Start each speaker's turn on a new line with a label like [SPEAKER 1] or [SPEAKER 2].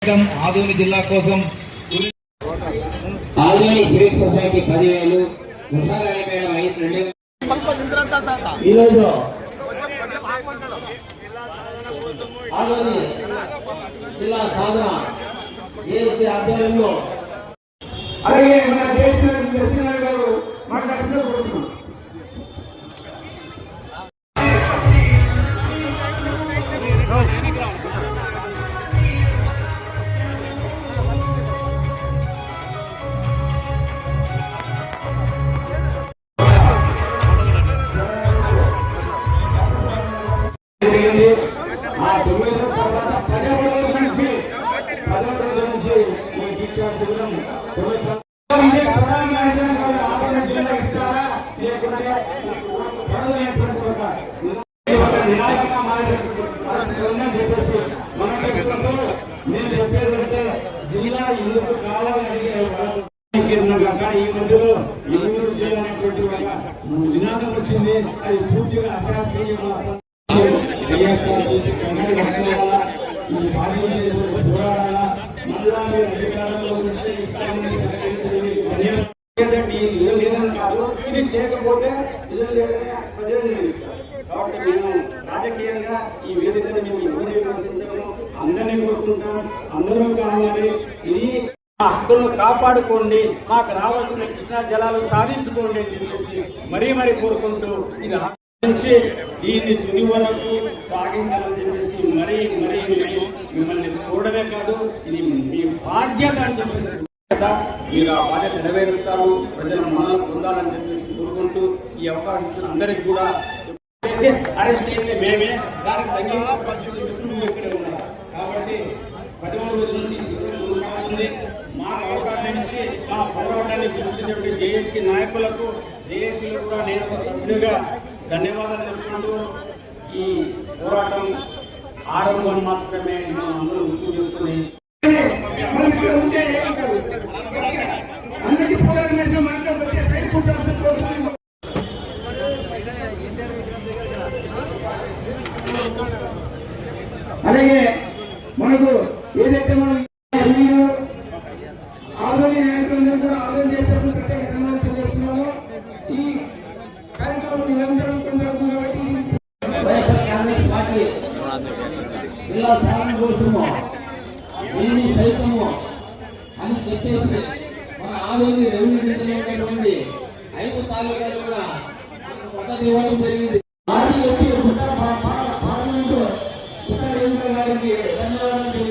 [SPEAKER 1] ఆదోని జిల్లా కోసం
[SPEAKER 2] Adoni civic society 10,000 ఈరోజు ఆదోని జిల్లా సాధన ఏసీ ఆధ్వర్యంలో
[SPEAKER 3] అలాగే మన దేశ గారు మాట్లాడుతూ జిల్లా ఎందుకు కావాలని ఈ మధ్యలో ఎన్నూరు జిల్లా అనేటువంటి నినాదం వచ్చింది. అది పూర్తిగా అశాస్త్రీయ కాదు. ఇది చేయకపోతే ప్రజలు నిర్ణయిస్తారు. కాబట్టి మేము రాజకీయంగా ఈ వేదికను మేము ఎవరు విమర్శించాము, అందరినీ కోరుకుంటాం. అందరూ కావాలి, ఇది మా హక్కులను కాపాడుకోండి, మాకు రావాల్సిన కృష్ణా జలాలు సాధించుకోండి అని చెప్పేసి మరీ కోరుకుంటూ ఇది నుంచి దీన్ని తుది వరకు సాగించాలని చెప్పేసి మరీ మిమ్మల్ని చూడమే కాదు, ఇది మీ బాధ్యత అని చెప్పేసి మీరు ఆ బాధ్యత నెరవేరుస్తారు, ప్రజల మనల్ని పొందాలని చెప్పేసి కోరుకుంటూ ఈ అవకాశం అందరికి కూడా అరెస్ట్ అయింది మేమే, దానికి సంఘంగా పంచుకుని ఇక్కడే ఉన్నారు. కాబట్టి 10వ రోజు నుంచి శిబిరం కొనసాగుతుంది. మాకు అవకాశం ఇచ్చి మా పోరాటాన్ని గుర్తించేటువంటి జేఏసీ నాయకులకు, జేఏసీలో కూడా నేను ఒక సభ్యుడిగా ధన్యవాదాలు తెలుపుకుంటూ ఈ పోరాటం ఆరంభం మాత్రమే మనం అందరూ గుర్తు చేసుకుని
[SPEAKER 4] అలాగే మనకు ఏదైతే మనం ఆదోని నాయకులందరూ కూడా ఆదోని చేసేటప్పుడు ప్రత్యేక ధన్యవాదాలు తెలియజేస్తున్నాము. ఈ కార్యక్రమం నిరంతరం కొనసాగుతుంది కాబట్టి
[SPEAKER 2] జిల్లా సాధన కోసము నేను సైతము అని చెప్పేసి మన ఆదోని రెవెన్యూ డివిజన్లో నుండి 5 తాలూకాలు కూడా పద్ధతి ఇవ్వడం జరిగింది. పార్లమెంటు గారికి ధన్యవాదాలు.